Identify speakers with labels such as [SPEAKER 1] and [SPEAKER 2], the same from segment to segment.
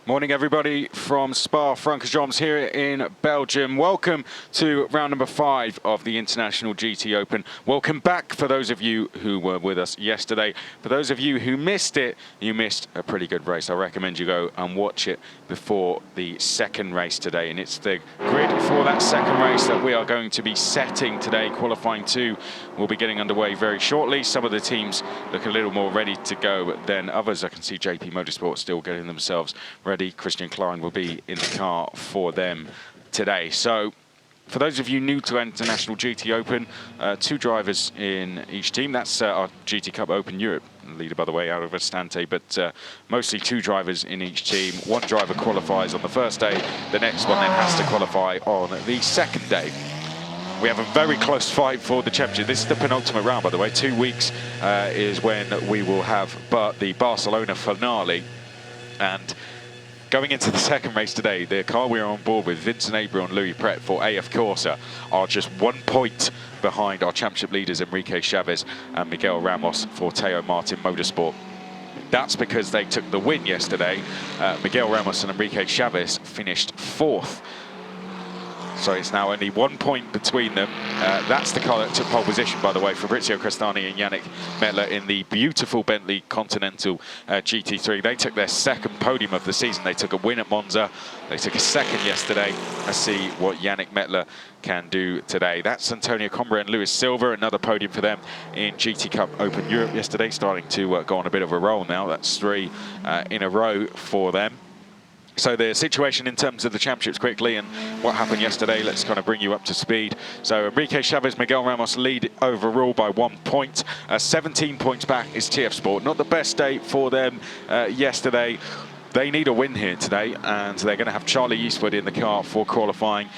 [SPEAKER 1] Morning everybody from Spa-Francorchamps here in Belgium. Welcome to round number 5 of the International GTOpen. Welcome back for those of you who were with us yesterday. For those of you who missed it, you missed a pretty good race. I recommend you go and watch it before the second race today. And it's the grid for that second race that we are going to be setting today. Qualifying 2 will be getting underway very shortly. Some of the teams look a little more ready to go than others. I can see JP Motorsport still getting themselves ready. Christian Klein will be in the car for them today. So for those of you new to International GTOpen, 2 drivers in each team. That's our GT Cup Open Europe leader, by the way, out of Estante, but mostly 2 drivers in each team. 1 driver qualifies on the first day. The next one then has to qualify on the second day. We have a very close fight for the championship. This is the penultimate round, by the way. 2 weeks is when we will have the Barcelona finale. And going into the second race today, the car we are on board with, Vincent Abriel and Louis Pret for AF Corsa, are just 1 point behind our championship leaders Enrique Chavez and Miguel Ramos for Teo Martin Motorsport. That's because they took the win yesterday. Miguel Ramos and Enrique Chavez finished 4th. So it's now only 1 point between them. That's the car that took pole position, by the way, Fabrizio Crestani and Yannick Mettler in the beautiful Bentley Continental GT3. They took their 2nd podium of the season. They took a win at Monza. They took a 2nd yesterday. Let's see what Yannick Mettler can do today. That's Antonio Combra and Luis Silva, another podium for them in GT Cup Open Europe yesterday, starting to go on a bit of a roll now. That's 3 in a row for them. So the situation in terms of the championships quickly and what happened yesterday, let's kind of bring you up to speed. So Enrique Chavez, Miguel Ramos lead overall by 1 point. 17 points back is TF Sport. Not the best day for them yesterday. They need a win here today, and they're going to have Charlie Eastwood in the car for qualifying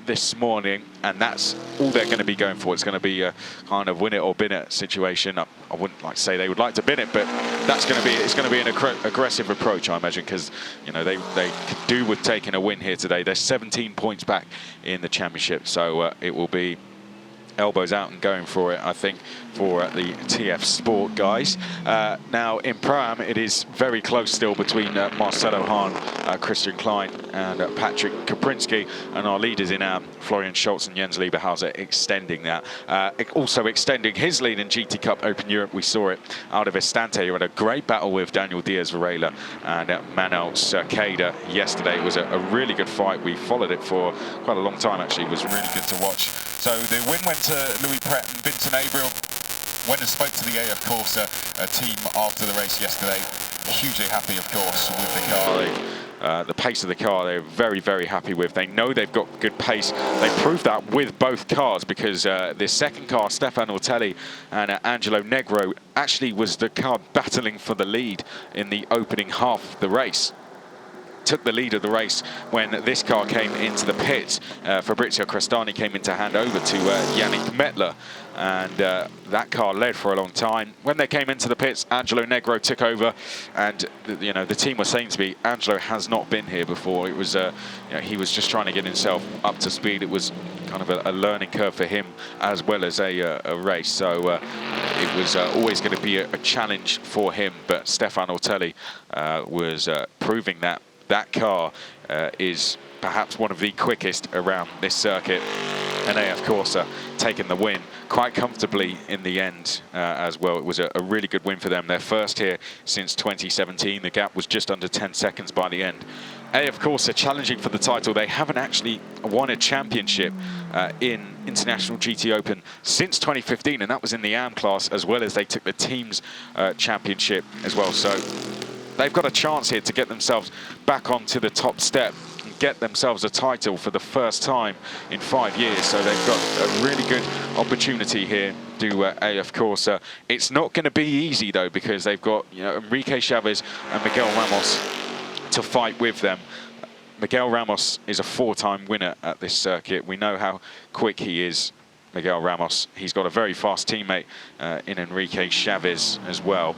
[SPEAKER 1] this morning, and that's all they're going to be going for. It's going to be a kind of win it or bin it situation. I wouldn't like to say they would like to bin it, but that's going to be an aggressive approach, I imagine, because you know they could do with taking a win here today. They're 17 points back in the championship, so it will be elbows out and going for it, I think, for the TF Sport guys. Now in Pro-Am, it is very close still between Marcelo Hahn, Christian Klein and Patrick Kaprinski, and our leaders in Am, Florian Schultz and Jens Lieberhauser, extending that. Also extending his lead in GT Cup Open Europe. We saw it out of Estante, who had a great battle with Daniel Diaz Varela and Manuel Cerqueda yesterday. It was a really good fight. We followed it for quite a long time, actually. It was really good to watch. So the win went to Louis Pret and Vincent Abriel. Went and spoke to the AF Corsa team after the race yesterday. Hugely happy, of course, with the car. The pace of the car, they're very, very happy with. They know they've got good pace. They proved that with both cars, because the second car, Stefan Ortelli and Angelo Negro, actually was the car battling for the lead in the opening half of the race. Took the lead of the race when this car came into the pits. Fabrizio Crestani came in to hand over to Yannick Mettler, and that car led for a long time. When they came into the pits, Angelo Negro took over, and you know, the team was saying to me, Angelo has not been here before. It was you know, he was just trying to get himself up to speed. It was kind of a learning curve for him as well as a race. So it was always going to be a challenge for him. But Stefan Ortelli was proving that that car is perhaps one of the quickest around this circuit, and AF Corsa taking the win quite comfortably in the end as well. It was a really good win for them. Their first here since 2017. The gap was just under 10 seconds by the end. AF Corsa challenging for the title. They haven't actually won a championship in International GTOpen since 2015, and that was in the AM class, as well as they took the teams championship as well. So they've got a chance here to get themselves back onto the top step and get themselves a title for the first time in 5 years. So they've got a really good opportunity here to AF Corsa. It's not going to be easy, though, because they've got, you know, Enrique Chavez and Miguel Ramos to fight with them. Miguel Ramos is a 4-time winner at this circuit. We know how quick he is, Miguel Ramos. He's got a very fast teammate in Enrique Chavez as well.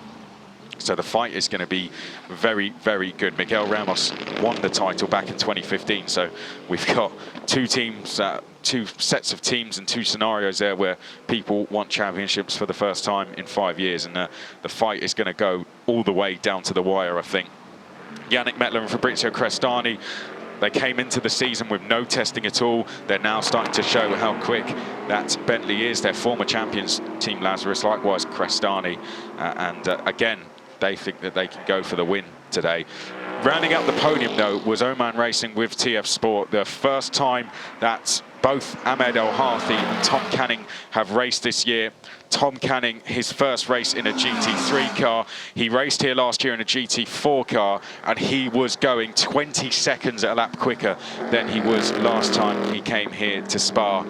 [SPEAKER 1] So the fight is going to be very, very good. Miguel Ramos won the title back in 2015. So we've got 2 teams, 2 sets of teams and 2 scenarios there where people want championships for the first time in 5 years. And the fight is going to go all the way down to the wire, I think. Yannick Mettler and Fabrizio Crestani. They came into the season with no testing at all. They're now starting to show how quick that Bentley is. Their former champions, Team Lazarus, likewise Crestani. Again, they think that they can go for the win today. Rounding out the podium, though, was Oman Racing with TF Sport. The first time that both Ahmed El-Harthi and Tom Canning have raced this year. Tom Canning, his first race in a GT3 car. He raced here last year in a GT4 car, and he was going 20 seconds a lap quicker than he was last time he came here to Spa.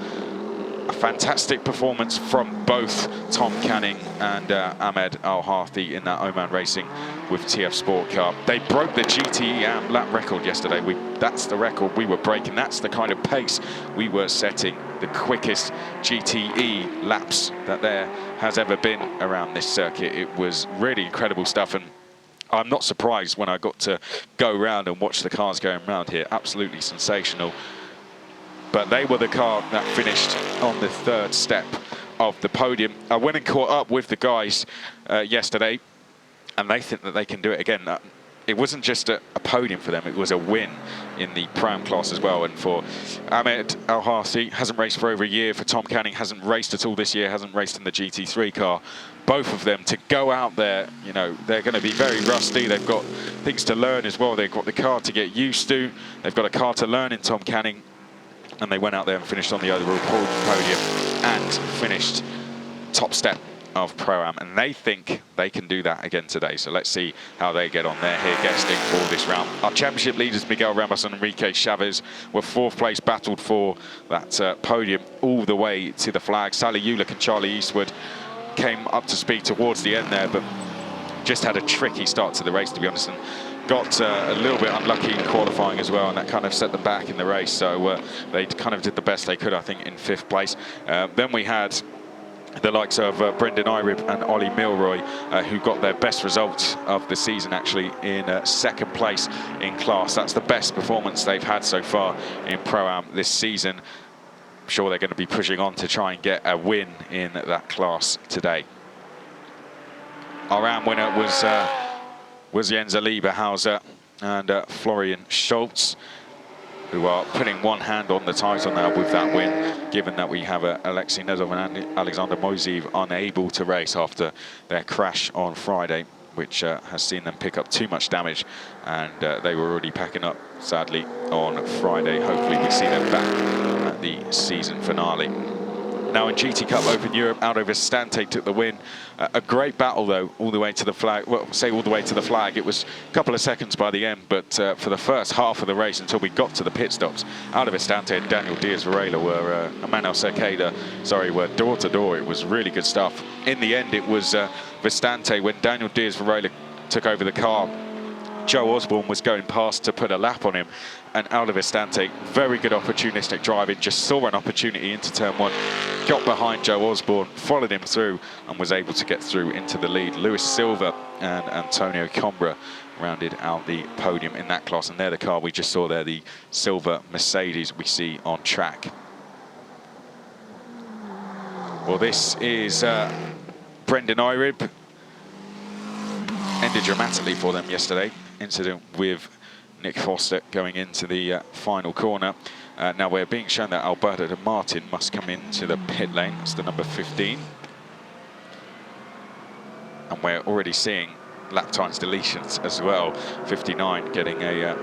[SPEAKER 1] A fantastic performance from both Tom Canning and Ahmed El-Harthi in that Oman Racing with TF Sport car. They broke the GTE lap record yesterday. That's the record we were breaking. That's the kind of pace we were setting. The quickest GTE laps that there has ever been around this circuit. It was really incredible stuff, and I'm not surprised when I got to go around and watch the cars going around here. Absolutely sensational. But they were the car that finished on the third step of the podium. I went and caught up with the guys yesterday, and they think that they can do it again. It wasn't just a podium for them, it was a win in the Pro-Am class as well. And for Ahmed El-Harthi, hasn't raced for over a year. For Tom Canning, hasn't raced at all this year, hasn't raced in the GT3 car. Both of them to go out there, you know, they're going to be very rusty. They've got things to learn as well. They've got the car to get used to. They've got a car to learn in Tom Canning. And they went out there and finished on the overall podium and finished top step of Pro-Am, and they think they can do that again today. So let's see how they get on. They're here guesting for this round. Our championship leaders, Miguel Ramos and Enrique Chavez, were fourth place, battled for that podium all the way to the flag. Sally Ulick and Charlie Eastwood came up to speed towards the end there, but just had a tricky start to the race, to be honest, and got a little bit unlucky in qualifying as well, and that kind of set them back in the race. So they kind of did the best they could, I think, in fifth place. Then we had the likes of Brendan Irib and Ollie Milroy, who got their best result of the season, actually, in second place in class. That's the best performance they've had so far in Pro-Am this season. I'm sure they're going to be pushing on to try and get a win in that class today. Our Am winner was Jens Lieberhauser and Florian Schultz, who are putting one hand on the title now with that win, given that we have Alexei Nezov and Alexander Moiseev unable to race after their crash on Friday, which has seen them pick up too much damage, and they were already packing up, sadly, on Friday. Hopefully we see them back at the season finale. Now in GT Cup Open Europe, Aldo Vistante took the win. A great battle, though, all the way to the flag. Well, say all the way to the flag. It was a couple of seconds by the end, but for the first half of the race, until we got to the pit stops, Aldo Vistante and Daniel Diaz-Varela were, Manuel Cerqueda, sorry, were door to door. It was really good stuff. In the end, it was Vistante, when Daniel Diaz-Varela took over the car, Joe Osborne was going past to put a lap on him, and Aldo Vistante, very good opportunistic driving, just saw an opportunity into turn one, got behind Joe Osborne, followed him through, and was able to get through into the lead. Luis Silva and Antonio Combra rounded out the podium in that class, and they're the car we just saw there, the silver Mercedes we see on track. Well, this is Brendan Irib. Ended dramatically for them yesterday. Incident with Nick Foster going into the final corner. Now we're being shown that Alberto de Martin must come into the pit lane. That's the number 15. And we're already seeing lap times deletions as well. 59 getting a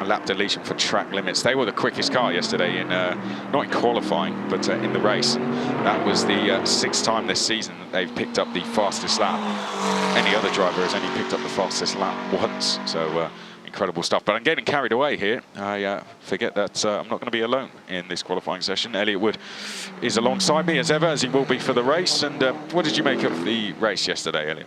[SPEAKER 1] lap deletion for track limits. They were the quickest car yesterday, in not in qualifying, but in the race. That was the sixth time this season that they've picked up the fastest lap. Any other driver has only picked up the fastest lap once, so incredible stuff. But I'm getting carried away here. I forget that I'm not going to be alone in this qualifying session. Elliot Wood is alongside me as ever, as he will be for the race. And what did you make of the race yesterday, Elliot?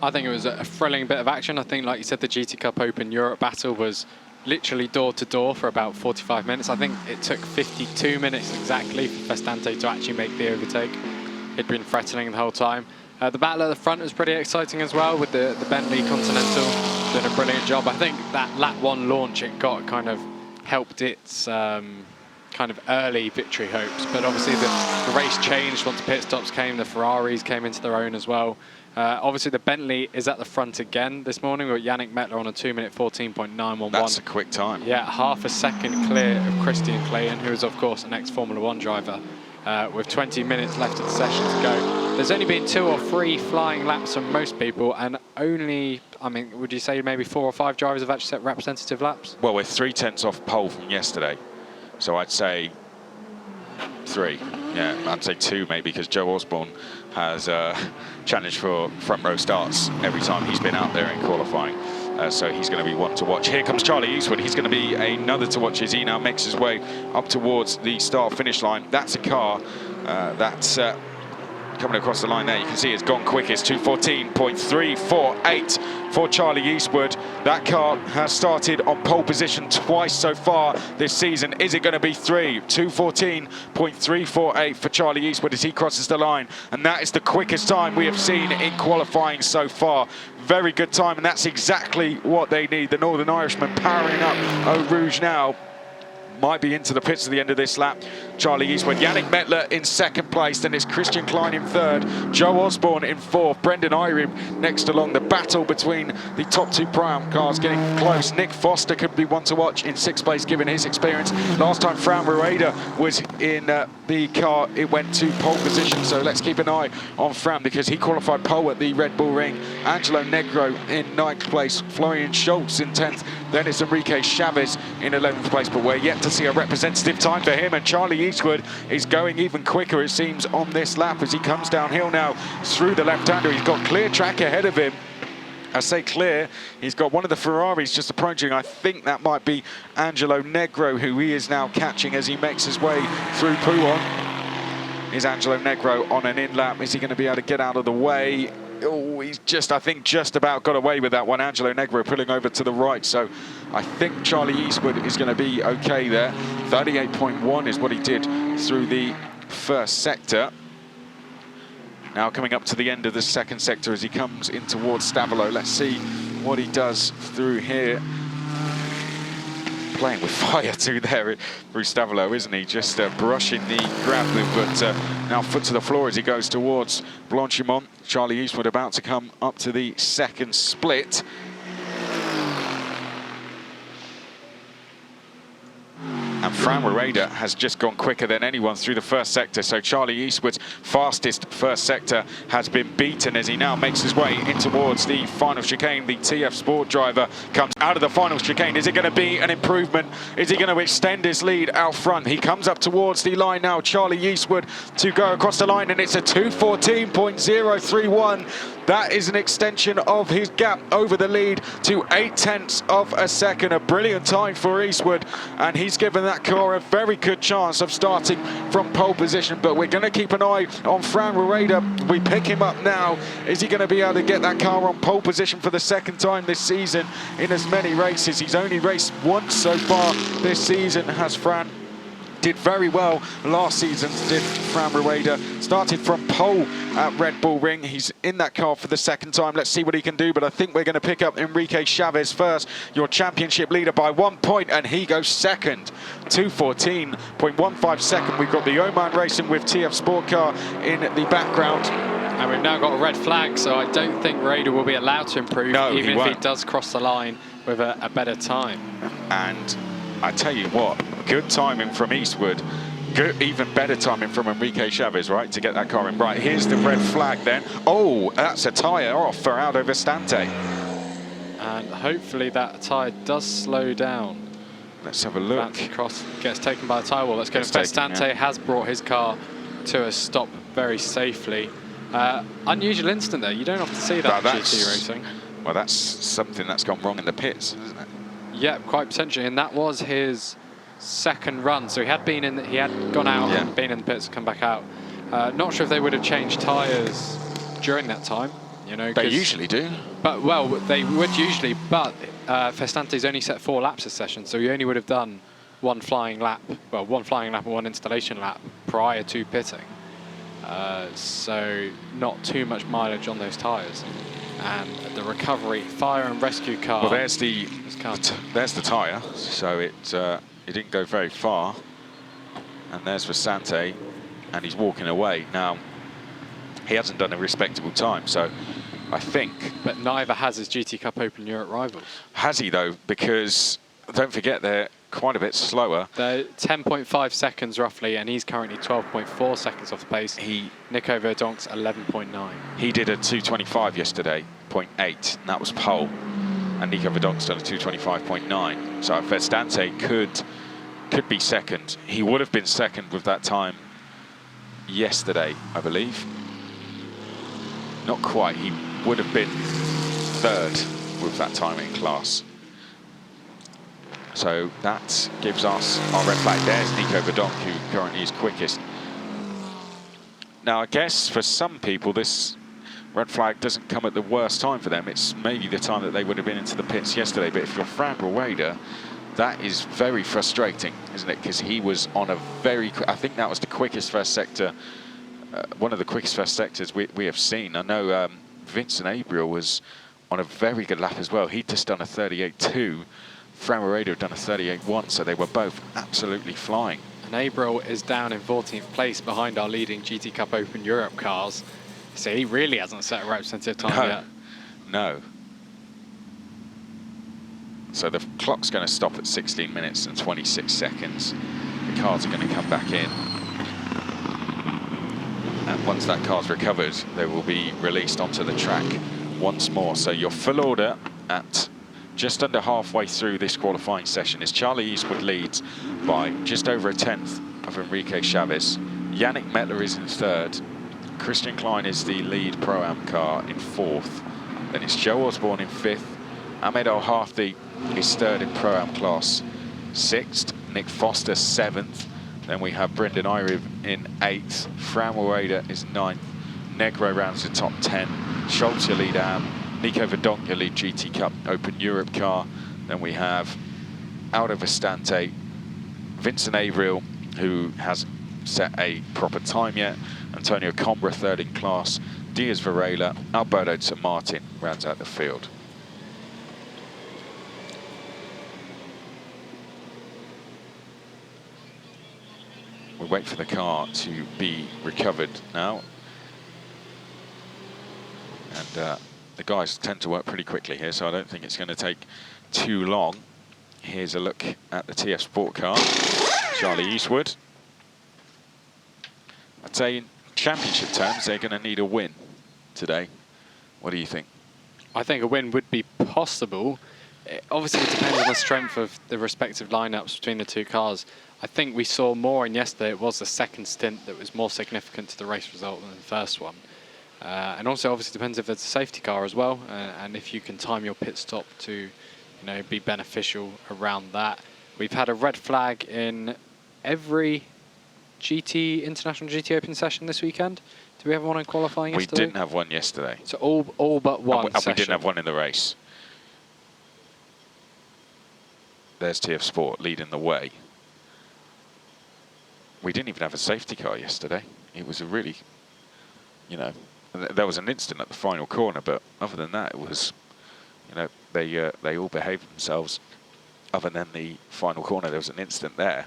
[SPEAKER 2] I think it was a thrilling bit of action. I think, like you said, the GT Cup Open Europe battle was literally door to door for about 45 minutes. I think it took 52 minutes exactly for Vistante to actually make the overtake. He'd been threatening the whole time. The battle at the front was pretty exciting as well, with the Bentley Continental doing a brilliant job. I think that lap one launch it got kind of helped its kind of early victory hopes. But obviously the race changed once pit stops came. The Ferraris came into their own as well. Obviously, the Bentley is at the front again this morning. We've got Yannick Mettler on a 2-minute 14.911.
[SPEAKER 1] That's a quick time.
[SPEAKER 2] Yeah, half a second clear of Christian Clayton, who is, of course, an ex-Formula 1 driver, with 20 minutes left of the session to go. There's only been 2 or 3 flying laps from most people, and only, I mean, would you say maybe 4 or 5 drivers have actually set representative laps?
[SPEAKER 1] Well, we're 3/10 off pole from yesterday, so I'd say 3. Yeah, I'd say 2 maybe, because Joe Osborne has challenged for front row starts every time he's been out there in qualifying. So he's going to be one to watch. Here comes Charlie Eastwood. He's going to be another to watch as he now makes his way up towards the start-finish line. That's a car that's coming across the line there. You can see it's gone quickest, 2:14.348 for Charlie Eastwood. That car has started on pole position twice so far this season. Is it going to be 3? 2:14.348 for Charlie Eastwood as he crosses the line. And that is the quickest time we have seen in qualifying so far. Very good time, and that's exactly what they need. The Northern Irishman powering up Eau Rouge now. Might be into the pits at the end of this lap. Charlie Eastwood, Yannick Mettler in second place, then it's Christian Klein in third, Joe Osborne in fourth, Brendan Irem next along. The battle between the top 2 prime cars getting close. Nick Foster could be one to watch in sixth place given his experience. Last time Fran Rueda was in the car, it went to pole position, so let's keep an eye on Fran because he qualified pole at the Red Bull Ring. Angelo Negro in 9th place, Florian Schultz in 10th, then it's Enrique Chavez in 11th place, but we're yet to see a representative time for him, and Charlie Eastwood is going even quicker, it seems, on this lap as he comes downhill now through the left-hander. He's got clear track ahead of him. I say clear, he's got one of the Ferraris just approaching. I think that might be Angelo Negro, who he is now catching as he makes his way through Pouhon. Is Angelo Negro on an in-lap? Is he going to be able to get out of the way? Oh, he's just, I think, just about got away with that one. Angelo Negro pulling over to the right, so I think Charlie Eastwood is going to be okay there. 38.1 is what he did through the first sector. Now coming up to the end of the second sector as he comes in towards Stavolo. Let's see what he does through here. Playing with fire too there through Stavolo, isn't he? Just brushing the gravel, but now foot to the floor as he goes towards Blanchimont. Charlie Eastwood about to come up to the second split. And Fran Rueda has just gone quicker than anyone through the first sector. So Charlie Eastwood's fastest first sector has been beaten as he now makes his way in towards the final chicane. The TF Sport driver comes out of the final chicane. Is it going to be an improvement? Is he going to extend his lead out front? He comes up towards the line now. Charlie Eastwood to go across the line, and it's a 2:14.031. That is an extension of his gap over the lead to 0.8 of a second. A brilliant time for Eastwood, and he's given that car a very good chance of starting from pole position. But we're going to keep an eye on Fran Rueda. We pick him up now. Is he going to be able to get that car on pole position for the second time this season in as many races? He's only raced once so far this season, has Fran. Did very well last season, did Fran Rueda. Started from pole at Red Bull Ring. He's in that car for the second time. Let's see what he can do, but I think we're going to pick up Enrique Chavez first, your championship leader by 1 point, and he goes second. 2:14.15 second. We've got the Oman Racing with TF Sport car in the background.
[SPEAKER 2] And we've now got a red flag, so I don't think Rueda will be allowed to improve,
[SPEAKER 1] no,
[SPEAKER 2] even if he does cross the line with a better time.
[SPEAKER 1] And I tell you what, good timing from Eastwood. Good, even better timing from Enrique Chavez, right, to get that car in. Right, here's the red flag then. Oh, that's a tyre off for Aldo Vestante.
[SPEAKER 2] And hopefully that tyre does slow down.
[SPEAKER 1] Let's have a look.
[SPEAKER 2] That cross gets taken by the tyre wall. Let's go. Vestante has brought his car to a stop very safely. Unusual incident there. You don't often see that in GT racing.
[SPEAKER 1] Well, that's something that's gone wrong in the pits, isn't it?
[SPEAKER 2] Yeah, quite potentially, and that was his second run. So he had been in, he had gone out and been in the pits, come back out. Not sure if they would have changed tyres during that time. You know,
[SPEAKER 1] they usually do.
[SPEAKER 2] But well, they would usually. But Festante's only set 4 laps this session, so he only would have done one flying lap. Well, one flying lap and one installation lap prior to pitting. So not too much mileage on those tyres. And the recovery fire and rescue car.
[SPEAKER 1] Well, there's the tyre, so it didn't go very far. And there's Vestante, and he's walking away now. He hasn't done a respectable time, so I think.
[SPEAKER 2] But neither has his GT Cup Open Europe rivals.
[SPEAKER 1] Has he, though? Because don't forget, they're quite a bit slower.
[SPEAKER 2] They're 10.5 seconds roughly, and he's currently 12.4 seconds off the pace. Nico Verdonk's 11.9.
[SPEAKER 1] He did a 2:25 yesterday, 0.8, and that was pole. And Nico Verdonk's done a 2:25.9. So Verstante could be second. He would have been second with that time yesterday, I believe. Not quite. He would have been third with that time in class. So that gives us our red flag. There's Nico Verdonk, who currently is quickest. Now, I guess for some people, this red flag doesn't come at the worst time for them. It's maybe the time that they would have been into the pits yesterday. But if you're Fran Rueda, that is very frustrating, isn't it? Because he was on a very, I think that was the quickest first sector, one of the quickest first sectors we have seen. I know Vincent Abriel was on a very good lap as well. He'd just done a 38.2. Fran Rueda had done a 38.1, so they were both absolutely flying.
[SPEAKER 2] And Abriel is down in 14th place behind our leading GT Cup Open Europe cars. So he really hasn't set a representative time yet.
[SPEAKER 1] No. So the clock's going to stop at 16 minutes and 26 seconds. The cars are going to come back in. And once that car's recovered, they will be released onto the track once more. So your full order at just under halfway through this qualifying session is Charlie Eastwood leads by just over a tenth of Enrique Chavez. Yannick Mettler is in third. Christian Klein is the lead Pro-Am car in fourth. Then it's Joe Osborne in fifth. Ahmed El-Hafti is third in Pro-Am class, sixth. Nick Foster seventh. Then we have Brendan Irib in eighth. Fran Rueda is ninth. Negro rounds the top 10. Schultz your lead Am. Nico Verdonk your lead GT Cup Open Europe car. Then we have Aldo Vestante, Vincent Abriel, who hasn't set a proper time yet. Antonio Combra third in class. Diaz Varela, Alberto St Martin rounds out the field. We wait for the car to be recovered now. And the guys tend to work pretty quickly here, so I don't think it's going to take too long. Here's a look at the TF Sport car. Charlie Eastwood. I'd say in championship terms, they're going to need a win today. What do you think?
[SPEAKER 2] I think a win would be possible. Obviously, it depends on the strength of the respective lineups between the two cars. I think we saw more in yesterday. It was the second stint that was more significant to the race result than the first one. And also, obviously, depends if it's a safety car as well, and if you can time your pit stop to, be beneficial around that. We've had a red flag in every International GT Open session this weekend. Did we have one in qualifying yesterday?
[SPEAKER 1] We didn't have one yesterday.
[SPEAKER 2] So all but one
[SPEAKER 1] and we didn't have one in the race. There's TF Sport leading the way. We didn't even have a safety car yesterday. It was a really, there was an incident at the final corner, but other than that, it was, they all behaved themselves. Other than the final corner, there was an incident there.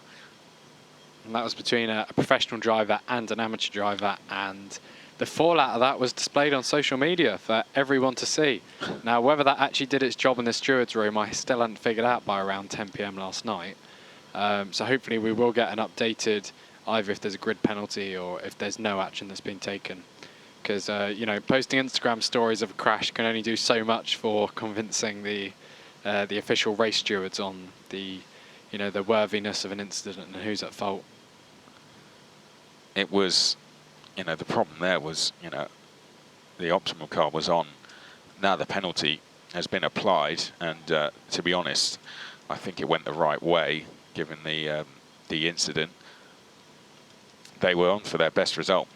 [SPEAKER 2] And that was between a professional driver and an amateur driver, and the fallout of that was displayed on social media for everyone to see. Now, whether that actually did its job in the stewards' room, I still hadn't figured out by around 10 PM last night. So hopefully we will get an updated, either if there's a grid penalty or if there's no action that's been taken. Because, posting Instagram stories of a crash can only do so much for convincing the official race stewards on the worthiness of an incident and who's at fault.
[SPEAKER 1] It was, the problem there was, the optimal car was on. Now the penalty has been applied, and to be honest, I think it went the right way, given the incident. They were on for their best result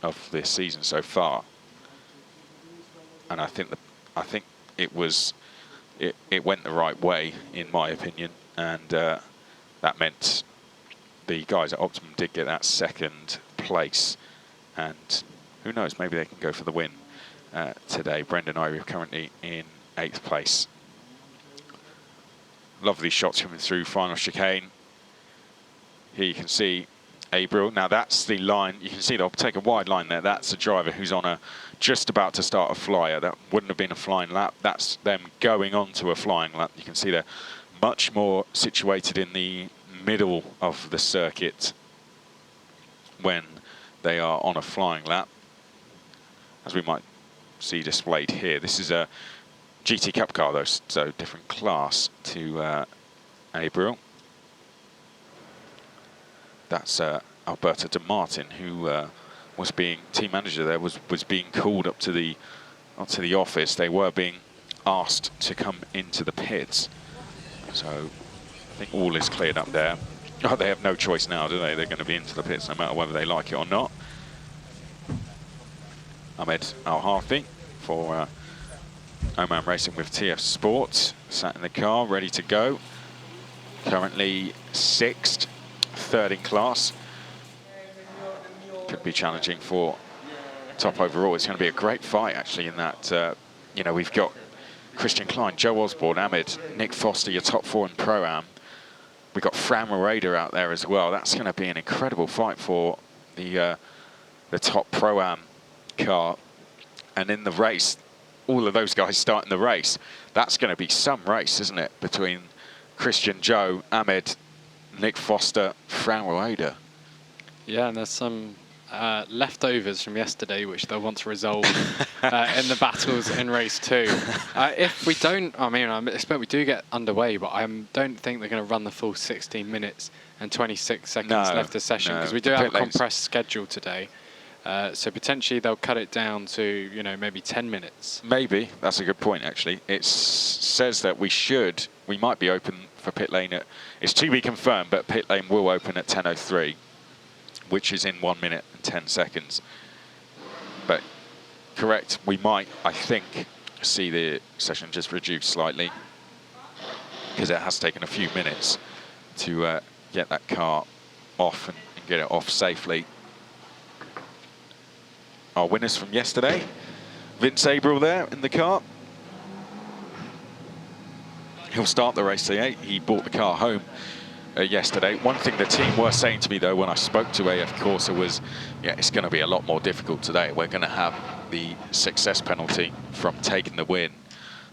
[SPEAKER 1] of this season so far, and I think it went the right way, in my opinion, and that meant the guys at Optimum did get that second place, and who knows, maybe they can go for the win today. Brendan Irey currently in 8th place. Lovely shots coming through final chicane. Here you can see Abriel. Now that's the line, you can see they'll take a wide line there. That's a driver who's on a, just about to start a flyer. That wouldn't have been a flying lap. That's them going on to a flying lap. You can see they're much more situated in the middle of the circuit when they are on a flying lap, as we might see displayed here. This is a GT Cup car though, so different class to Abriel. That's Alberto De Martin, who was being team manager there, was being called up to the office. They were being asked to come into the pits. So I think all is cleared up there. Oh, they have no choice now, do they? They're going to be into the pits no matter whether they like it or not. Ahmed Al-Harthi for Oman Racing with TF Sports, sat in the car, ready to go. Currently 6th, 3rd in class. Could be challenging for top overall. It's going to be a great fight, actually, in that, you know, we've got Christian Klein, Joe Osborne, Ahmed, Nick Foster, your top 4 in Pro-Am. We've got Fran Moreda out there as well. That's going to be an incredible fight for the top Pro-Am car. And in the race, all of those guys starting the race. That's going to be some race, isn't it? Between Christian, Joe, Ahmed, Nick Foster, Fran Moreda. Yeah,
[SPEAKER 2] and there's some leftovers from yesterday which they'll want to resolve in the battles in race 2. If we don't, I mean, I expect we do get underway, but I don't think they're going to run the full 16 minutes and 26 seconds left of session, because we do have a compressed schedule today. So potentially they'll cut it down to, you know, maybe 10 minutes.
[SPEAKER 1] Maybe. That's a good point, actually. It says that we might be open for pit lane at, it's to be confirmed, but pit lane will open at 10:03, which is in 1 minute and 10 seconds. But correct, we might, I think, see the session just reduced slightly, because it has taken a few minutes to get that car off and get it off safely. Our winners from yesterday, Vince Abriel there in the car. He'll start the race today. He brought the car home yesterday. One thing the team were saying to me though when I spoke to AF Corsa was, yeah, it's going to be a lot more difficult today. We're going to have the success penalty from taking the win.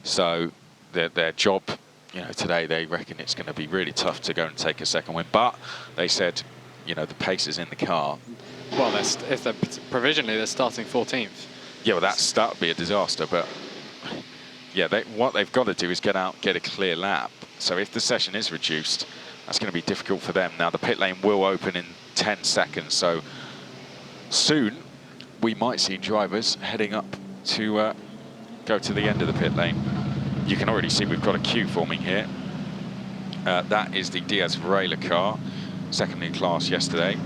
[SPEAKER 1] So their job, you know, today, they reckon it's going to be really tough to go and take a second win. But they said, you know, the pace is in the car.
[SPEAKER 2] Well, if they're provisionally, they're starting 14th.
[SPEAKER 1] Yeah, well, that would be a disaster. But yeah, what they've got to do is get out, get a clear lap. So if the session is reduced, that's going to be difficult for them. Now, the pit lane will open in 10 seconds. So soon, we might see drivers heading up to go to the end of the pit lane. You can already see we've got a queue forming here. That is the Diaz Varela car, second in class yesterday.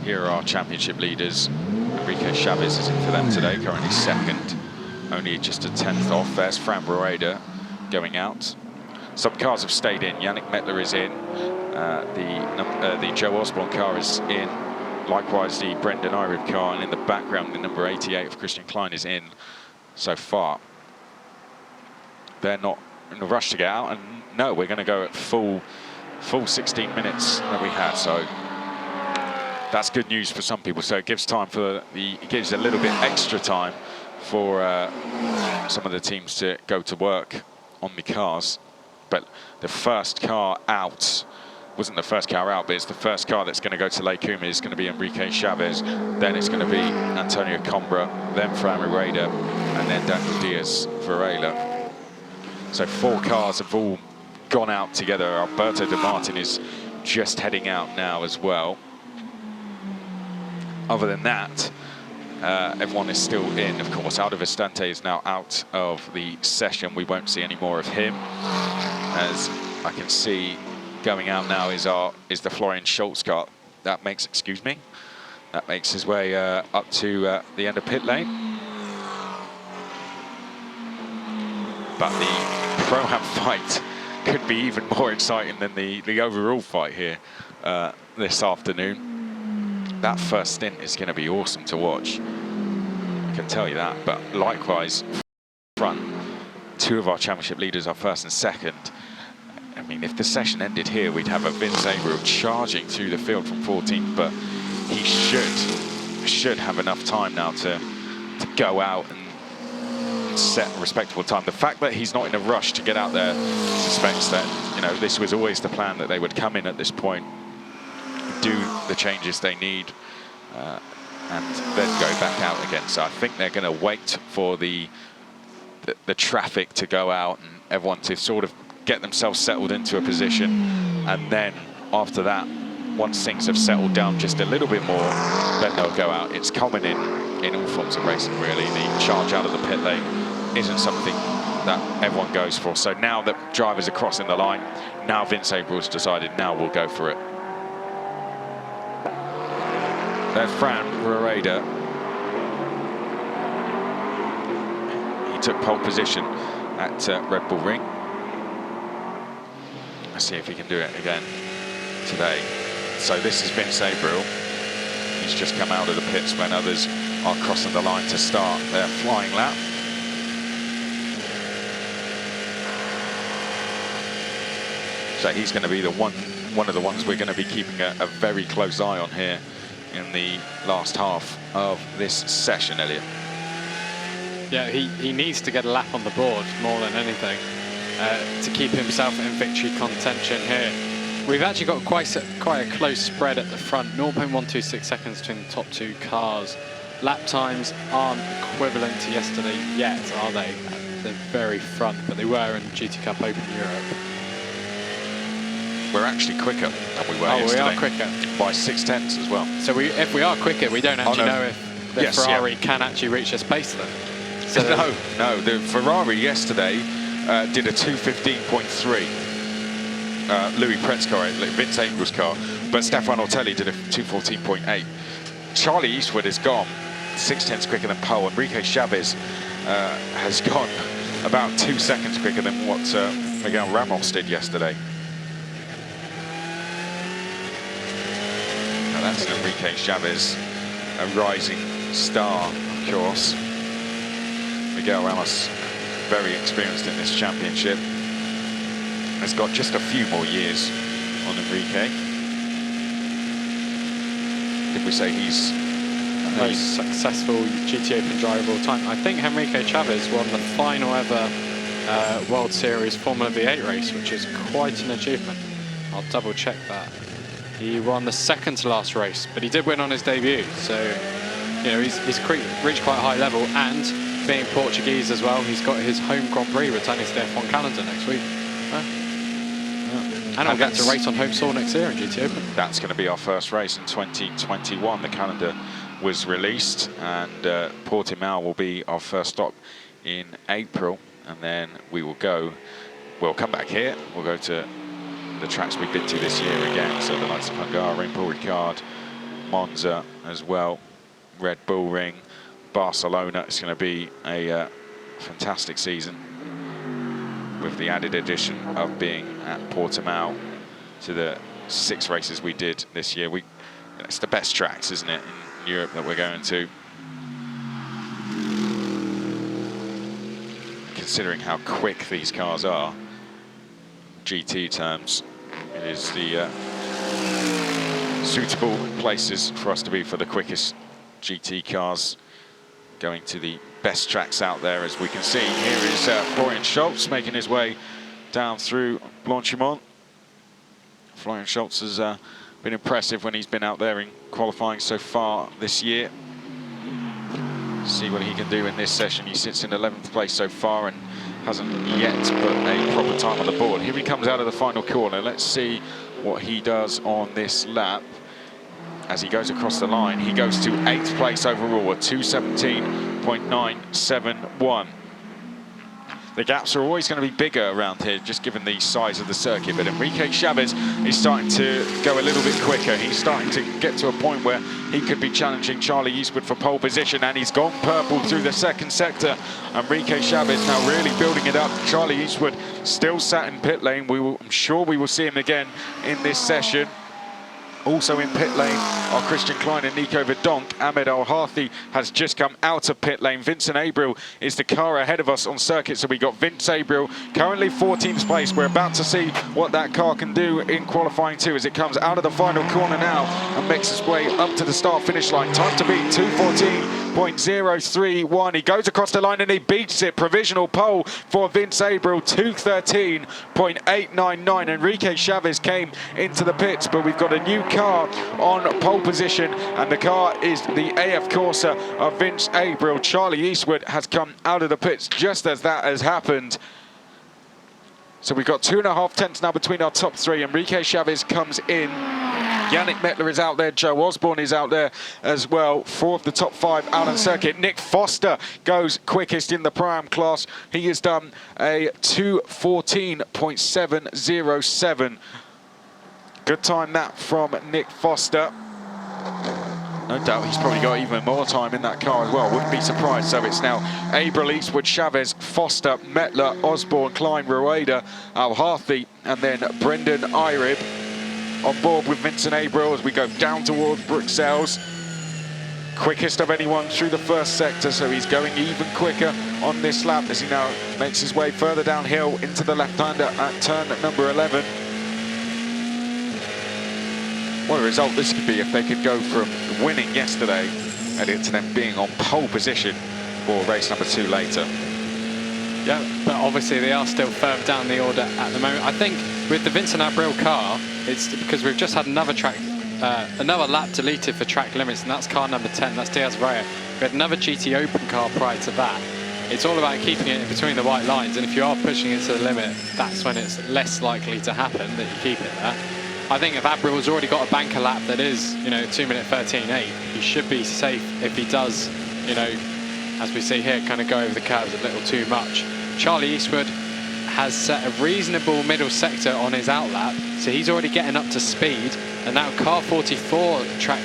[SPEAKER 1] Here are our championship leaders. Enrique Chavez is in for them today, currently 2nd. Only just a 10th off. There's Fran Moreda going out. Some cars have stayed in. Yannick Mettler is in. The Joe Osborne car is in. Likewise, the Brendan Irib car. And in the background, the number 88 of Christian Klein is in so far. They're not in a rush to get out. And no, we're going to go at full 16 minutes that we had. So that's good news for some people. So it gives time for it gives a little bit extra time for some of the teams to go to work on the cars. But the first car out wasn't the first car out, but it's the first car that's going to go to Lake Kuma. It's going to be Enrique Chavez, then it's going to be Antonio Combra, then Fran Moreda, and then Daniel Diaz Varela. So 4 cars have all gone out together. Alberto De Martin is just heading out now as well. Other than that, everyone is still in. Of course, Aldo Vistante is now out of the session. We won't see any more of him. As I can see, going out now is the Florian Schultz car. That makes, excuse me, that makes his way up to the end of pit lane. But the Pro-Am fight could be even more exciting than the overall fight here this afternoon. That first stint is going to be awesome to watch. I can tell you that. But likewise, front, 2 of our championship leaders are 1st and 2nd. I mean, if the session ended here, we'd have a Vince Abriel charging through the field from 14th. But he should have enough time now to go out and set a respectable time. The fact that he's not in a rush to get out there suspects that, you know, this was always the plan, that they would come in at this point, do the changes they need, and then go back out again. So I think they're going to wait for the traffic to go out and everyone to sort of get themselves settled into a position, and then after that, once things have settled down just a little bit more, then they'll go out. It's common in all forms of racing, really. The charge out of the pit lane isn't something that everyone goes for. So now that drivers are crossing the line, now Vince April's decided, now we'll go for it. There's Fran Rueda. He took pole position at Red Bull Ring. Let's see if he can do it again today. So this is Vince April. He's just come out of the pits when others are crossing the line to start their flying lap. So he's going to be the one of the ones we're going to be keeping a very close eye on here in the last half of this session, Elliot.
[SPEAKER 2] Yeah, he needs to get a lap on the board more than anything to keep himself in victory contention here. We've actually got quite a close spread at the front, 0.126 seconds between the top two cars. Lap times aren't equivalent to yesterday yet, are they? At the very front, but they were in GT Cup Open Europe.
[SPEAKER 1] We're actually quicker than we were yesterday.
[SPEAKER 2] We are quicker.
[SPEAKER 1] By 6/10 as well.
[SPEAKER 2] So if we are quicker, we don't actually know if the Ferrari can actually reach this pace then. So
[SPEAKER 1] no, the Ferrari yesterday did a 2:15.3. Louis Pret's car, Vince April's car, but Stefan Ortelli did a 2:14.8. Charlie Eastwood has gone 6/10 quicker than Pole. Enrique Chavez has gone about 2 seconds quicker than what Miguel Ramos did yesterday. Now that's Enrique Chavez, a rising star, of course. Miguel Ramos, very experienced in this championship, has got just a few more years on Enrique. Did we say he's
[SPEAKER 2] the most successful GT Open driver of all time? I think Enrique Chavez won the final ever World Series Formula V8 race, which is quite an achievement. I'll double check that. He won the second to last race, but he did win on his debut. So, you know, he's reached quite a high level, and being Portuguese as well, he's got his home Grand Prix returning to the F1 calendar next week. And I'll get to race on home soil next year in GT Open.
[SPEAKER 1] That's going to be our first race in 2021. The calendar was released, and Portimao will be our first stop in April, and then we'll come back here. We'll go to the tracks we've been to this year again, so the likes of Hungary, Paul Ricard, Monza as well, Red Bull Ring, Barcelona. It's going to be a fantastic season, with the added addition of being at Portimao to the 6 races we did this year. It's the best tracks, isn't it, in Europe that we're going to. Considering how quick these cars are, GT terms, it is the suitable places for us to be for the quickest GT cars, going to the best tracks out there. As we can see, here is Florian Schultz making his way down through Blanchimont. Florian Schultz has been impressive when he's been out there in qualifying so far this year. See what he can do in this session. He sits in 11th place so far and hasn't yet put a proper time on the board. Here he comes out of the final corner. Let's see what he does on this lap. As he goes across the line, he goes to 8th place overall, a 2:17.971. The gaps are always going to be bigger around here, just given the size of the circuit. But Enrique Chavez is starting to go a little bit quicker. He's starting to get to a point where he could be challenging Charlie Eastwood for pole position, and he's gone purple through the second sector. Enrique Chavez now really building it up. Charlie Eastwood still sat in pit lane. I'm sure we will see him again in this session. Also in pit lane are Christian Klein and Nico Verdonk. Ahmed Al-Harthi has just come out of pit lane. Vincent Abril is the car ahead of us on circuit. So we got Vince Abril currently 14th place. We're about to see what that car can do in qualifying 2 as it comes out of the final corner now and makes its way up to the start finish line. Time to beat 2:14.031. He goes across the line and he beats it. Provisional pole for Vince Abril, 2:13.899. Enrique Chavez came into the pits, but we've got a new car on pole position, and the car is the AF Corsa of Vince Abril. Charlie Eastwood has come out of the pits just as that has happened. So we've got 2.5 tenths now between our top 3. Enrique Chavez comes in. Yannick Mettler is out there. Joe Osborne is out there as well. 4 of the top 5 out on circuit. Nick Foster goes quickest in the Pro-Am class. He has done a 2:14.707. Good time that from Nick Foster. No doubt he's probably got even more time in that car as well. Wouldn't be surprised. So it's now Abril, Eastwood, Chavez, Foster, Mettler, Osborne, Klein, Rueda, Al-Harthi, and then Brendan Irib on board with Vincent Abril as we go down towards Bruxelles. Quickest of anyone through the first sector, so he's going even quicker on this lap as he now makes his way further downhill into the left-hander at turn number 11. What a result this could be if they could go from winning yesterday and into them being on pole position for race number 2 later.
[SPEAKER 2] Yeah, but obviously they are still further down the order at the moment. I think with the Vincent Abril car, it's because we've just had another lap deleted for track limits, and that's car number 10, that's Diaz Raya. We had another GTOpen car prior to that. It's all about keeping it in between the white lines, and if you are pushing it to the limit, that's when it's less likely to happen that you keep it there. I think if Abril's already got a banker lap that is, 2:13.8, he should be safe if he does, as we see here, kind of go over the curves a little too much. Charlie Eastwood has set a reasonable middle sector on his outlap, so he's already getting up to speed. And now car 44 track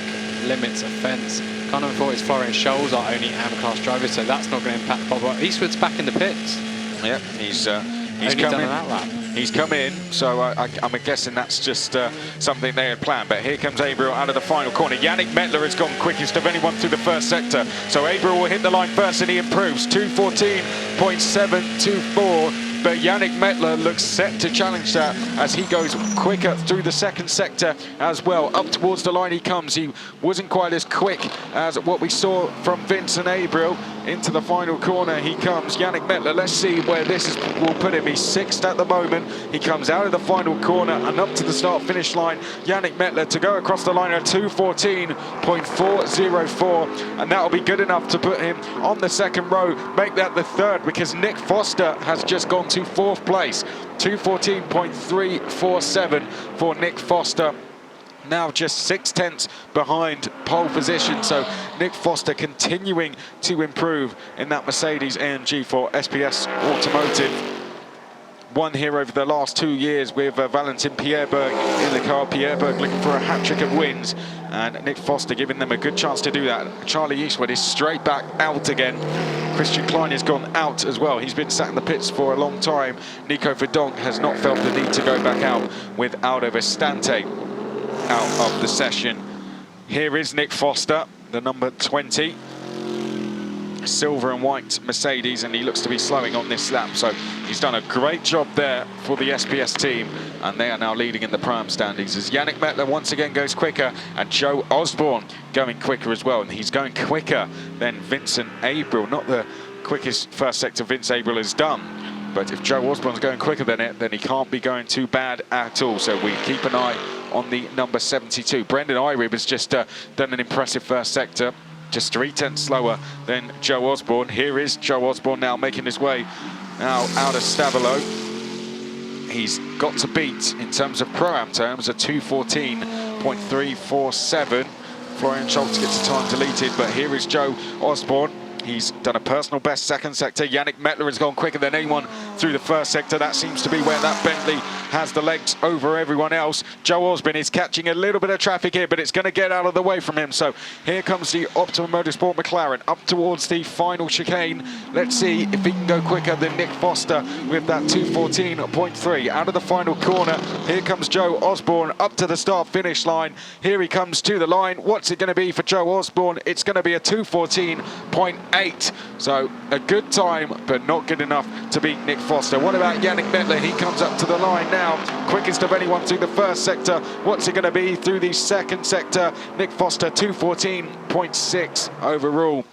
[SPEAKER 2] limits offence. Car number 4 is Florian Scholes, our only AM class driver, so that's not going to impact Bob. Eastwood's back in the pits.
[SPEAKER 1] Yep, he's
[SPEAKER 2] only
[SPEAKER 1] come
[SPEAKER 2] done
[SPEAKER 1] in.
[SPEAKER 2] an outlap.
[SPEAKER 1] He's come in, so I'm guessing that's just something they had planned. But here comes Abril out of the final corner. Yannick Mettler has gone quickest of anyone through the first sector. So Abril will hit the line first and he improves. 2:14.724. But Yannick Mettler looks set to challenge that as he goes quicker through the second sector as well. Up towards the line he comes. He wasn't quite as quick as what we saw from Vincent Abril. Into the final corner he comes. Yannick Mettler, let's see where this will put him. He's 6th at the moment. He comes out of the final corner and up to the start-finish line. Yannick Mettler to go across the line at 2:14.404. And that'll be good enough to put him on the second row. Make that the 3rd because Nick Foster has just gone to 4th place. 2:14.347 for Nick Foster. Now just 6 tenths behind pole position. So Nick Foster continuing to improve in that Mercedes AMG for SPS Automotive. Won here over the last 2 years with Valentin Pierreberg in the car. Pierreberg looking for a hat-trick of wins, and Nick Foster giving them a good chance to do that. Charlie Eastwood is straight back out again. Christian Klein has gone out as well. He's been sat in the pits for a long time. Nico Verdonk has not felt the need to go back out with Aldo Vestante out of the session. Here is Nick Foster, the number 20. Silver and white Mercedes, and he looks to be slowing on this lap, so he's done a great job there for the SPS team, and they are now leading in the Pro-Am standings as Yannick Mettler once again goes quicker, and Joe Osborne going quicker as well, and he's going quicker than Vincent Abril. Not the quickest first sector Vince Abril has done, but if Joe Osborne's going quicker than it, then he can't be going too bad at all. So we keep an eye on the number 72. Brendan Irib has just done an impressive first sector. Just 3 tenths slower than Joe Osborne. Here is Joe Osborne now making his way now out of Stavelot. He's got to beat, in terms of Pro-Am terms, a 2:14.347. Florian Schultz gets the time deleted, but here is Joe Osborne. He's done a personal best second sector. Yannick Mettler has gone quicker than anyone through the first sector. That seems to be where that Bentley has the legs over everyone else. Joe Osborne is catching a little bit of traffic here, but it's going to get out of the way from him. So here comes the Optimum Motorsport McLaren up towards the final chicane. Let's see if he can go quicker than Nick Foster with that 2:14.3. Out of the final corner, here comes Joe Osborne up to the start-finish line. Here he comes to the line. What's it going to be for Joe Osborne? It's going to be a 2:14.8. So a good time, but not good enough to beat Nick Foster. What about Yannick Mettler? He comes up to the line now. Quickest of anyone through the first sector. What's it going to be through the second sector? Nick Foster, 2:14.6 overall.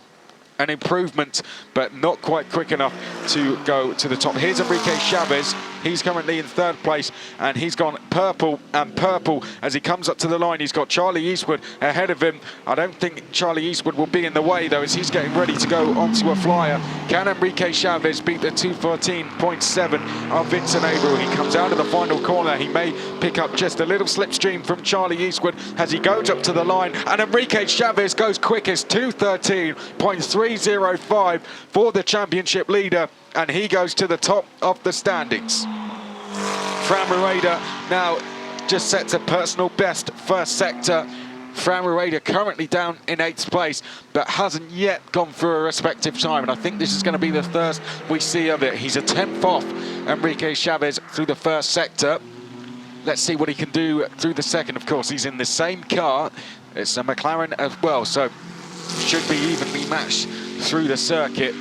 [SPEAKER 1] An improvement, but not quite quick enough to go to the top. Here's Enrique Chavez. He's currently in third place, and he's gone purple and purple as he comes up to the line. He's got Charlie Eastwood ahead of him. I don't think Charlie Eastwood will be in the way, though, as he's getting ready to go onto a flyer. Can Enrique Chavez beat the 2:14.7 of Vincent Abreu? He comes out of the final corner. He may pick up just a little slipstream from Charlie Eastwood as he goes up to the line, and Enrique Chavez goes quickest, 2:13.305 for the championship leader, and he goes to the top of the standings. Fran Rueda now just sets a personal best first sector. Fran Rueda currently down in 8th place, but hasn't yet gone through a respective time, and I think this is going to be the first we see of it. He's a 10th off Enrique Chavez through the first sector. Let's see what he can do through the second. Of course, he's in the same car. It's a McLaren as well, so should be evenly matched through the circuit.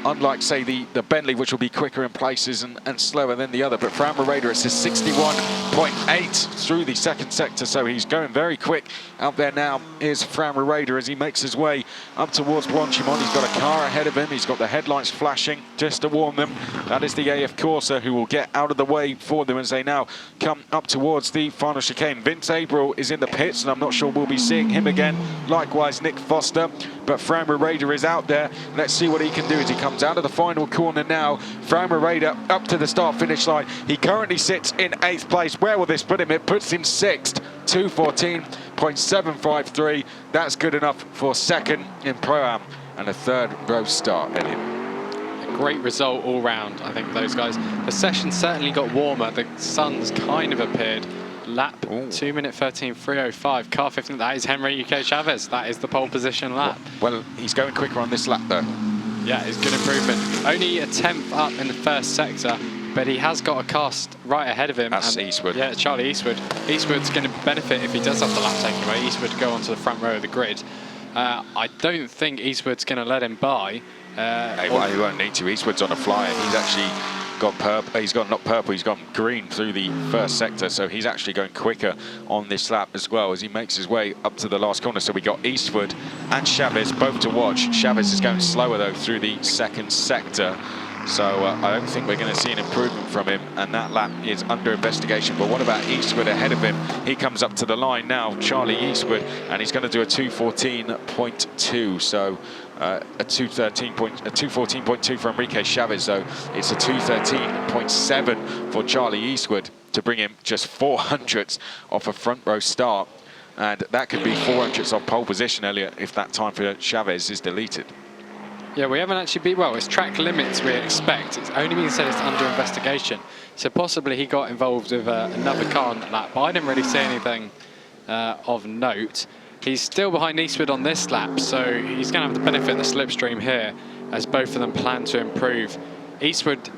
[SPEAKER 1] Unlike, say, the Bentley, which will be quicker in places and slower than the other. But Fran Rueda, it's a 61.8 through the second sector, so he's going very quick. Out there now is Fran Rueda as he makes his way up towards Blanchimont. He's got a car ahead of him. He's got the headlights flashing just to warn them. That is the AF Corsa who will get out of the way for them as they now come up towards the final chicane. Vince Abreu is in the pits, and I'm not sure we'll be seeing him again. Likewise, Nick Foster. But Fran Rueda is out there. Let's see what he can do as he comes out of the final corner now. Fran Rueda up to the start-finish line. He currently sits in 8th place. Where will this put him? It puts him 6th, 2:14.753. That's good enough for second in Pro-Am and a third row start, Elliot.
[SPEAKER 2] A great result all round, I think, those guys. The session certainly got warmer. The sun's kind of appeared. Lap 2:13.305. Car 15. That is Enrique Chavez. That is the pole position lap.
[SPEAKER 1] Well, he's going quicker on this lap, though.
[SPEAKER 2] Yeah, it's good improvement. Only a 10th up in the first sector, but he has got a cast right ahead of him.
[SPEAKER 1] That's Eastwood.
[SPEAKER 2] Yeah, Charlie Eastwood. Eastwood's going to benefit if he does have the lap taken away. Eastwood go onto the front row of the grid. I don't think Eastwood's going to let him by.
[SPEAKER 1] He won't need to. Eastwood's on a flyer. He's actually got purple. He's got not purple. He's gone green through the first sector, so he's actually going quicker on this lap as well as he makes his way up to the last corner. So we got Eastwood and Chavez both to watch. Chavez is going slower though through the second sector, so I don't think we're going to see an improvement from him, and that lap is under investigation. But what about Eastwood ahead of him? He comes up to the line now, Charlie Eastwood, and he's going to do a 2:14.2. So a 2:14.2 for Enrique Chavez, though it's a 2:13.7 for Charlie Eastwood to bring him just 400ths off a front row start, and that could be 400ths off pole position, Elliot, if that time for Chavez is deleted.
[SPEAKER 2] Yeah, we haven't actually beat, well, it's track limits we expect. It's only been said it's under investigation. So possibly he got involved with another car on that lap, but I didn't really see anything of note. He's still behind Eastwood on this lap, so he's going to have the benefit of the slipstream here as both of them plan to improve. Eastwood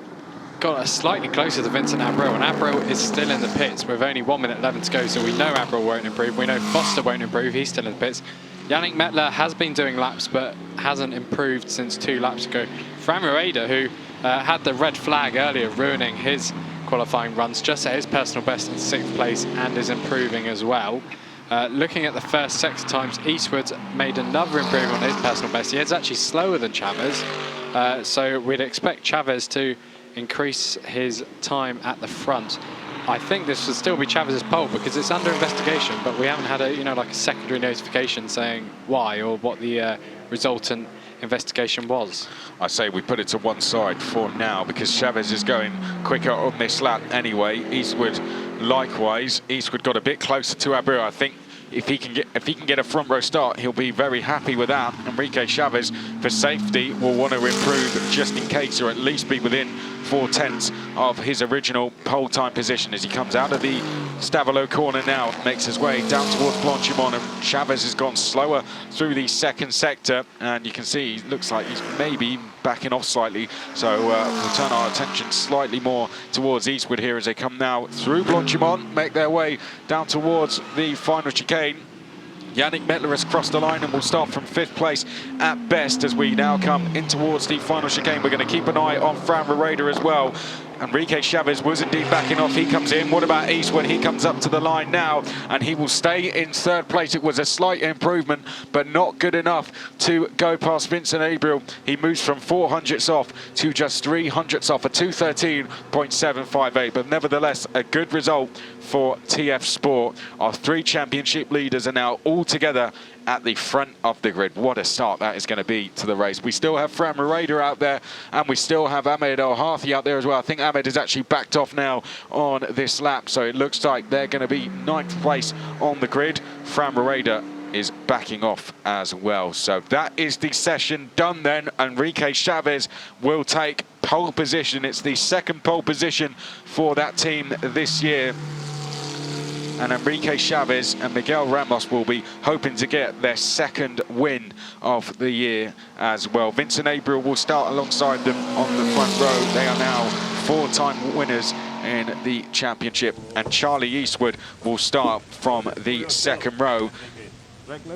[SPEAKER 2] got us slightly closer to Vincent Abreu, and Abreu is still in the pits with only 1:11 to go, so we know Abreu won't improve. We know Foster won't improve. He's still in the pits. Yannick Mettler has been doing laps, but hasn't improved since 2 laps ago. Fran Rueda, who had the red flag earlier, ruining his qualifying runs, just at his personal best in 6th place and is improving as well. Looking at the first sector times, Eastwood's made another improvement on his personal best. He is actually slower than Chavez, so we'd expect Chavez to increase his time at the front. I think this would still be Chavez's pole because it's under investigation, but we haven't had a, like a secondary notification saying why or what the resultant investigation was.
[SPEAKER 1] I say we put it to one side for now because Chavez is going quicker on this lap anyway. Eastwood likewise. Eastwood got a bit closer to Abreu. I think if he can get a front row start, he'll be very happy with that. Enrique Chavez, for safety, will want to improve just in case, or at least be within 4/10 of his original pole time position as he comes out of the Stavolo corner now, makes his way down towards Blanchimont, and Chavez has gone slower through the second sector, and you can see he looks like he's maybe backing off slightly, so we'll turn our attention slightly more towards Eastwood here as they come now through Blanchimont, make their way down towards the final chicane. Yannick Mettler has crossed the line and will start from 5th place at best as we now come in towards the final chicane. We're going to keep an eye on Fran Rerader as well. Enrique Chavez was indeed backing off. He comes in. What about Eastwood? He comes up to the line now, and he will stay in 3rd place. It was a slight improvement, but not good enough to go past Vincent Abriel. He moves from 400ths off to just 300ths off, a 213.758. But nevertheless, a good result for TF Sport. Our 3 championship leaders are now all together at the front of the grid. What a start that is going to be to the race. We still have Fran Rerader out there, and we still have Ahmed El Harthi out there as well. I think Ahmed is actually backed off now on this lap, so it looks like they're going to be 9th place on the grid. Fran Rerader is backing off as well. So that is the session done then. Enrique Chavez will take pole position. It's the 2nd pole position for that team this year. And Enrique Chavez and Miguel Ramos will be hoping to get their 2nd win of the year as well. Vincent Abriel will start alongside them on the front row. They are now 4-time winners in the championship. And Charlie Eastwood will start from the 2nd row.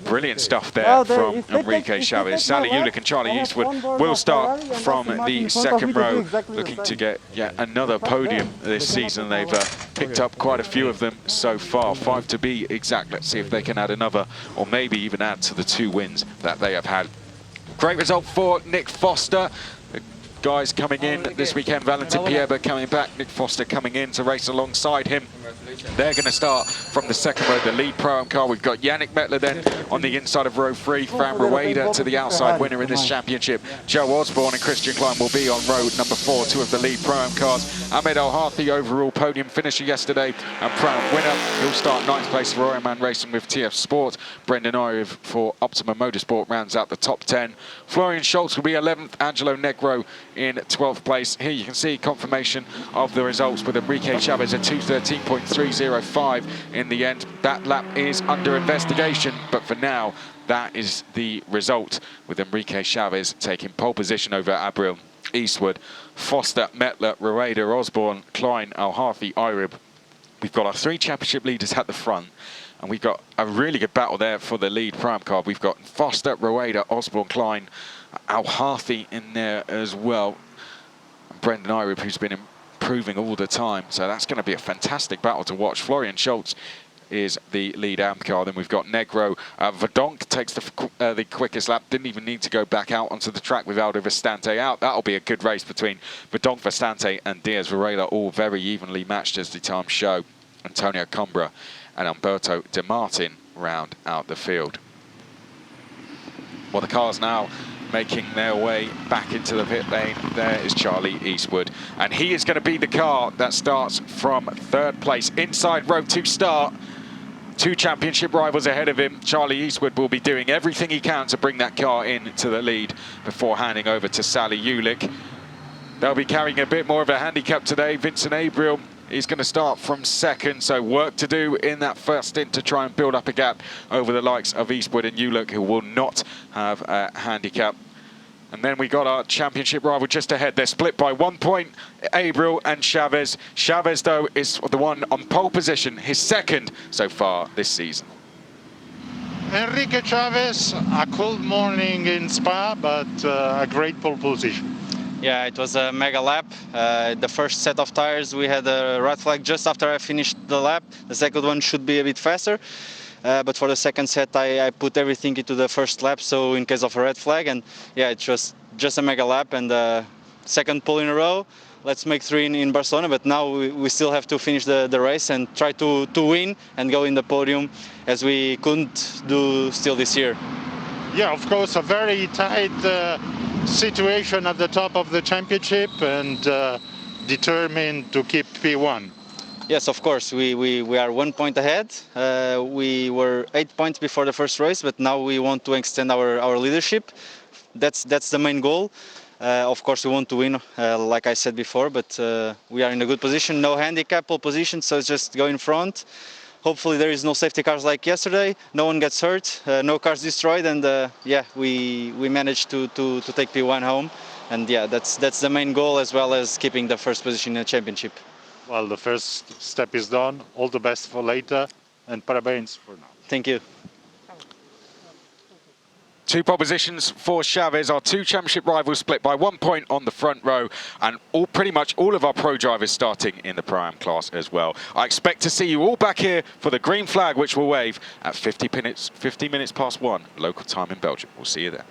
[SPEAKER 1] Brilliant stuff there from Enrique Chavez. Sally Ulick and Charlie Eastwood will start from the 2nd row, looking to get yet another podium this season. They've picked up quite a few of them so far, 5 to be exact. Let's see if they can add another, or maybe even add to the 2 wins that they have had. Great result for Nick Foster. The guys coming in this weekend, Valentin Pieba coming back, Nick Foster coming in to race alongside him. They're going to start from the 2nd row, the lead Pro-Am car. We've got Yannick Mettler then on the inside of row 3, Fran Rerader to the outside winner in this championship. Joe Osborne and Christian Klein will be on row number 4, 2 of the lead Pro-Am cars. Ahmed El Harthi, overall podium finisher yesterday and Pro-Am winner. He'll start 9th place for Ironman Racing with TF Sport. Brendan Ive for Optimum Motorsport rounds out the top 10. Florian Schultz will be 11th, Angelo Negro in 12th place. Here you can see confirmation of the results with Enrique Chavez at 213.305 in the end. That lap is under investigation, but for now, that is the result, with Enrique Chavez taking pole position over Abriel, Eastwood, Foster, Mettler, Rerader, Osborne, Klein, El Harthi, Irib. We've got our 3 championship leaders at the front, and we've got a really good battle there for the lead Pro-Am car. We've got Foster, Rerader, Osborne, Klein, El Harthi in there as well, and Brendan Irib, who's been improving all the time. So that's going to be a fantastic battle to watch. Florian Schultz is the lead AM car. Then we've got Negro. Verdonk takes the quickest lap. Didn't even need to go back out onto the track with Aldo Vestante out. That'll be a good race between Verdonk, Vestante and Diaz Varela, all very evenly matched as the times show. Antonio Combra and Umberto De Martin round out the field. Well, the cars now making their way back into the pit lane. There is Charlie Eastwood, and he is going to be the car that starts from 3rd place inside row 2 start. 2 championship rivals ahead of him. Charlie Eastwood will be doing everything he can to bring that car into the lead before handing over to Sally Ulick. They'll be carrying a bit more of a handicap today. Vincent Abriel is going to start from 2nd, so work to do in that first stint to try and build up a gap over the likes of Eastwood and Ulick, who will not have a handicap. And then we got our championship rival just ahead. They're split by 1 point, Abriel and Chavez. Chavez, though, is the one on pole position, his 2nd so far this season.
[SPEAKER 3] Enrique Chavez, a cold morning in Spa, but a great pole position.
[SPEAKER 4] Yeah, it was a mega lap. The first set of tires, we had a red flag just after I finished the lap. The second one should be a bit faster. But for the second set, I put everything into the first lap, so in case of a red flag. And yeah, it was just a mega lap and 2nd pole in a row. Let's make 3 in Barcelona, but now we still have to finish the race and try to win and go in the podium, as we couldn't do still this year.
[SPEAKER 3] Yeah, of course, a very tight situation at the top of the championship, and determined to keep P1.
[SPEAKER 4] Yes, of course. We are 1 point ahead. We were 8 points before the first race, but now we want to extend our leadership. That's the main goal. Of course, we want to win, like I said before, but we are in a good position. No handicap, pole position, so it's just go in front. Hopefully there is no safety cars like yesterday. No one gets hurt, no cars destroyed, and yeah, we managed to take P1 home. And yeah, that's the main goal, as well as keeping the first position in the championship.
[SPEAKER 3] Well, the first step is done. All the best for later, and parabéns for now.
[SPEAKER 4] Thank you.
[SPEAKER 1] 2 pole positions for Chavez. Our 2 championship rivals split by 1 point on the front row, and pretty much all of our pro drivers starting in the Pro-Am class as well. I expect to see you all back here for the green flag, which will wave at 50 minutes past 1 local time in Belgium. We'll see you there.